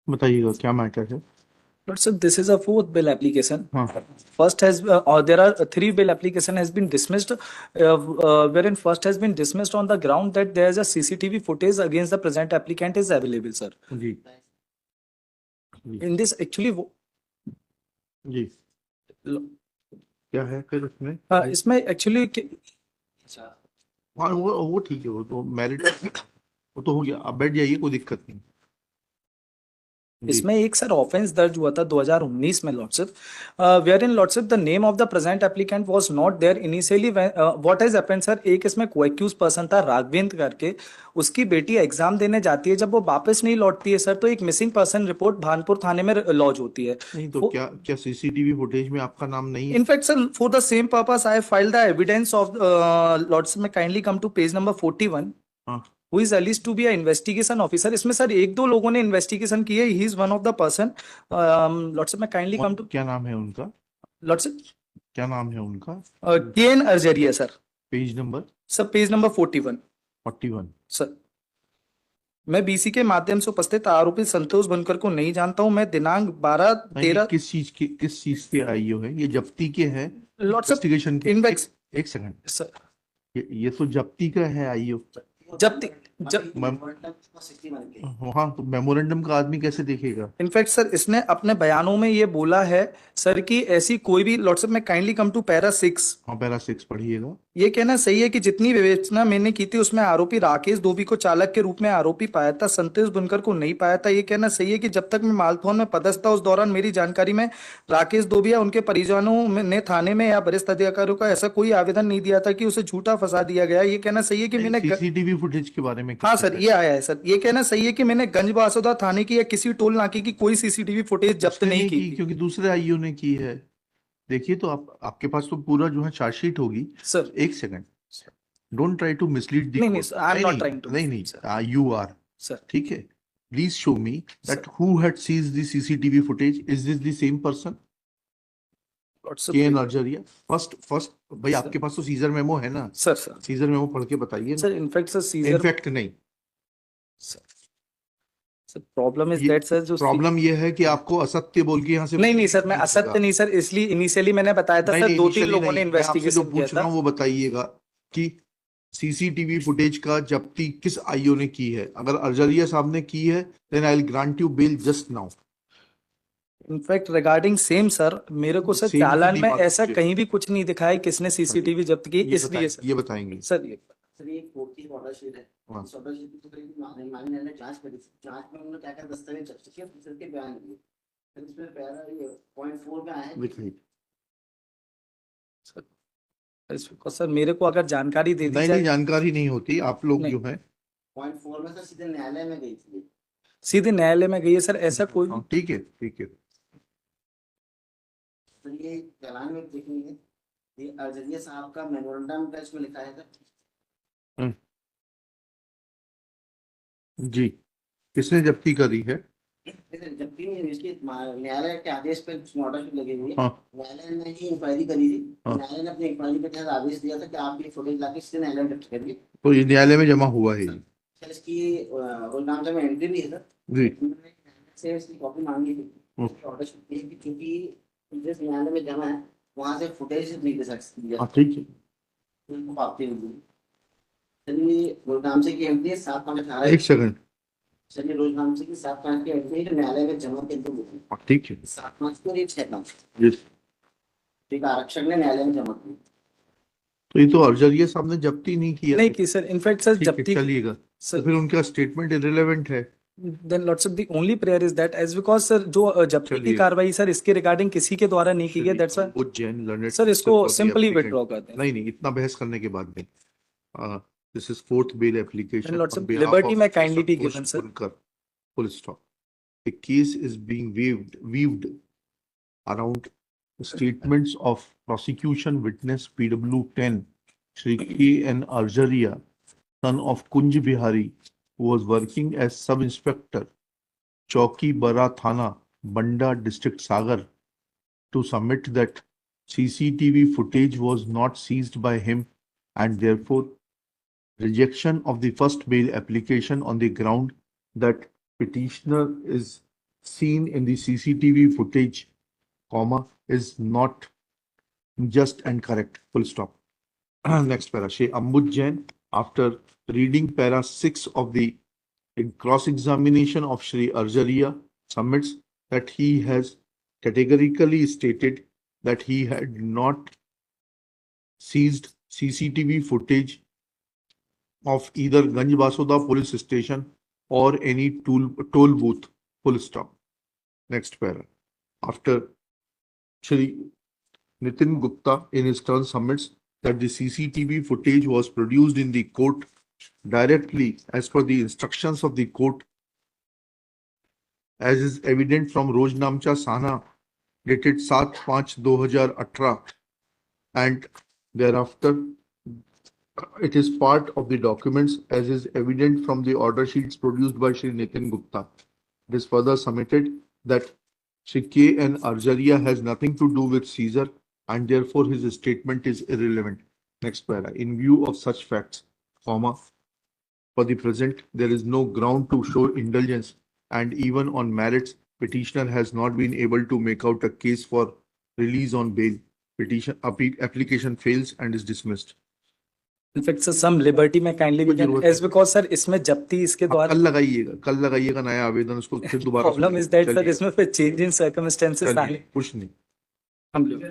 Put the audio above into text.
बताइएगा क्या मैटर है। But sir, this is a fourth bill application. हाँ First has, or there are three bill application has been dismissed, wherein first has been dismissed on the ground that there is a CCTV footage against the present applicant is available, sir. Ji ji In this actually, जी। क्या है फिर उसमें? इसमें actually हाँ वो ठीक है, वो तो मैरिड, वो तो हो गया, अब बैठ जाइए, कोई दिक्कत नहीं। जी। इसमें एक सर ऑफेंस दर्ज हुआ था 2019 में lordship, where in lordship the name of the present applicant was not there initially. What is happened sir, एक इसमें कोएक्यूज पर्सन था राघवेंद्र करके, उसकी बेटी एग्जाम देने जाती है, जब वो वापस नहीं लौटती है सर तो एक मिसिंग पर्सन रिपोर्ट भानपुर थाने में लॉन्च होती है। नहीं तो क्या क्या सीसीटीवी फुटेज में आपका नाम नहीं है? In fact sir for the same purpose I file the evidence of lordship में, kindly come to page number 41। हाँ। Who is alleged to be a investigation officer. इसमें सर एक दो लोगों ने इन्वेस्टिगेशन की है, he is one of the person. Lordship में काइंडली कम टू क्या नाम है उनका? लॉर्डशिप क्या नाम है उनका? K N Arjaria sir. Page number sir page number 41। 41। Sir मैं बीसी के माध्यम से उपस्थित आरोपी संतोष बनकर को नहीं जानता हूं। मैं दिनांक 12 नहीं ये 13 किस चीज के आईओ है? ये जब्ती के है, लॉर्डशिप इन्वेस्टिगेशन के? इन्वेक्स एक सेकंड, सर ये तो जब्ती का है आईओ। जब जब हाँ तो मेमोरेंडम का आदमी कैसे देखेगा? इनफैक्ट सर इसने अपने बयानों में ये बोला है सर कि ऐसी कोई भी, लॉर्डशिप में काइंडली कम टू पैरा 6। हाँ पैरा 6 पढ़िएगा। ये कहना सही है कि जितनी विवेचना मैंने की थी उसमें आरोपी राकेश धोबी को चालक के रूप में आरोपी पाया था, संतोष बुनकर को नहीं पाया था। ये कहना सही है कि जब तक मैं मालभवन में पदस्थ था उस दौरान मेरी जानकारी में राकेश धोबी या उनके परिजनों ने थाने में या वरिष्ठ अधिकारियों का ऐसा कोई आवेदन नहीं दिया था कि उसे झूठा फंसा दिया गया। ये कहना सही है कि मैंने सीसीटीवी फुटेज के बारे में हाँ क्या सर है? ये आया है सर। ये कहना सही है कि मैंने गंज बासुदा थाने की या किसी टोल नाके की कोई सीसीटीवी फुटेज जब्त उसने नहीं नहीं की की थी क्योंकि दूसरे आईओ ने की है। देखिए तो आपके पास तो पूरा जो है चार्जशीट होगी। सर। एक second, don't try to mislead the नहीं नहीं कोर्ट। सर, आई एम नहीं नॉट नहीं ट्राइंग टू नहीं मिसलीड सर। नहीं, यू आर। सर ठीक है, please show me that sir who had seized the CCTV footage. Is this the same person? K WhatsApp N पे Arjaria. First first भाई, सर आपके पास तो सीजर मेमो है ना? सर सर सीजर मेमो पढ़ के बताइए ना। Sir in fact sir seizure in fact नहीं, सर, सर प्रॉब्लम इज ये दैट सर जो प्रॉब्लम ये है कि आपको असत्य बोल के यहाँ से नहीं नहीं सर, मैं नहीं असत्य मिलेगा। नहीं सर, इसलिए इनिशियली मैंने बताया था नहीं सर, नहीं, दो तीन इनिशियली लोगों ने नहीं, मैं आपसे जो इन्वेस्टिगेशन किया पूछ रहा था। हूँ वो बताइएगा कि सीसीटीवी फुटेज का जब्ती किस आईओ ने की है। अगर अर्जरिया साहब ने की है then I will grant you bail just now. In fact regarding same sir, मेरे को सर सेम की चालान दी में बात ऐसा मुझे कहीं भी कुछ नहीं दिखा है किसने सीसीटीवी जब्त की, ये इसलिए सर। ये बताएंगे। सर ये सर ये कोर्ट की ऑर्डर शीट है। हाँ इस ऑर्डर शीट तो करीब माननीय ने जांच करी थी। जांच में उन्होंने क्या क्या दस्तावेज जब्त किए फिर के बयान दिए। फिर इसमें पैरा ये पॉइंट 4 में आया है लिखिए। सर सर मेरे को अगर जानकारी दे दी नहीं नहीं, जाए। जानकारी नहीं होती, आप लोग नहीं, जो है पॉइंट 4 में सर सीधे न्यायालय में गई थी। सीधे न्यायालय में गई है सर, ऐसा कोई हाँ, ठीक है ठीक है। तो ये चालान में देखेंगे ये अर्जरिया साहब का मेमोरेंडम टेस्ट में लिखा है सर। हम्म, जी, किसने जब्ती करी है? जबकि इसके न्यायालय के आदेश पर ऑर्डर शीट लगी हुई है। हाँ न्यायालय ने ही इंक्वायरी करी थी। हाँ, न्यायालय ने अपनी इंक्वायरी के तहत आदेश दिया था कि आप ये फुटेज लाके सीधे न्यायालय में जब्त करिए। तो ये न्यायालय में जमा हुआ है ये? सर इसकी रोजनामा में एंट्री भी है सर। जी। उन्होंने से इसकी कॉपी मांगी थी। ऑर्डर शीट थी कि क्योंकि जिस न्यायालय में जमा है वहां से फुटेज नहीं दे सकती। हाँ ठीक है। उनको पाती हुई चलिए रोजनामा की एंट्री है 7/5/18। एक सेकंड। चलिए रोजनामा की 7/5 की एंट्री जो न्यायालय में जमा के दो हाँ ठीक है। 7/5 को ये 6/5 जी। ठीक आरक्षक ने न्यायालय में जमा की। तो ये तो अर्जरिया साहब ने जब्ती नहीं किया नहीं है। की सर, इनफैक्ट सर ठीक है, जब्ती चलिएगा। तो सर। फिर उनका स्टेटमेंट इररिलेवेंट है। Then lots of the only prayer is that as because sir जो जब्ती की चलिए कार्रवाई सर इसके रिगार्डिंग किसी के द्वारा नहीं की गई, that's why Ujjain learned sir इसको for the simply applicant. Withdraw करते हैं। नहीं नहीं, इतना बहस करने के बाद नहीं। This is fourth bail then application lots on of behalf liberty of में kindly be given Santosh sir. Punkar. Full stop. The case is being weaved around statements of prosecution witness PW10 Shri K.N. Arjaria, son of Kunj Bihari, who was working as sub-inspector Chowki Bara Thana, Banda District Sagar, to submit that CCTV footage was not seized by him and therefore rejection of the first bail application on the ground that petitioner is seen in the CCTV footage, comma, is not just and correct, full stop. Next para, Shri Ambud Jain, after reading para 6 of the cross-examination of Shri Arjaria, submits that he has categorically stated that he had not seized CCTV footage of either Ganj Basoda police station or any toll booth, full stop. Next para. After Shri Nitin Gupta in his turn submits that the CCTV footage was produced in the court directly as per the instructions of the court, as is evident from Rojnamcha Sana dated 7/5/2018, and thereafter it is part of the documents as is evident from the order sheets produced by Shri Nitin Gupta. It is further submitted that Shri K. N. Arjaria has nothing to do with seizure and therefore his statement is irrelevant. Next para. In view of such facts, comma, for the present, there is no ground to show indulgence, and even on merits, petitioner has not been able to make out a case for release on bail. Petition application fails and is dismissed. In fact, sir, some liberty में kindly we can, as because sir इसमें जब्ती इसके द्वारा कल लगाइएगा नया आवेदन, उसको फिर दोबारा प्रॉब्लम इज दैट सर इसमें फिर चेंज इन सर्कमस्टेंसेस चलिए, कुछ नहीं. हम लोग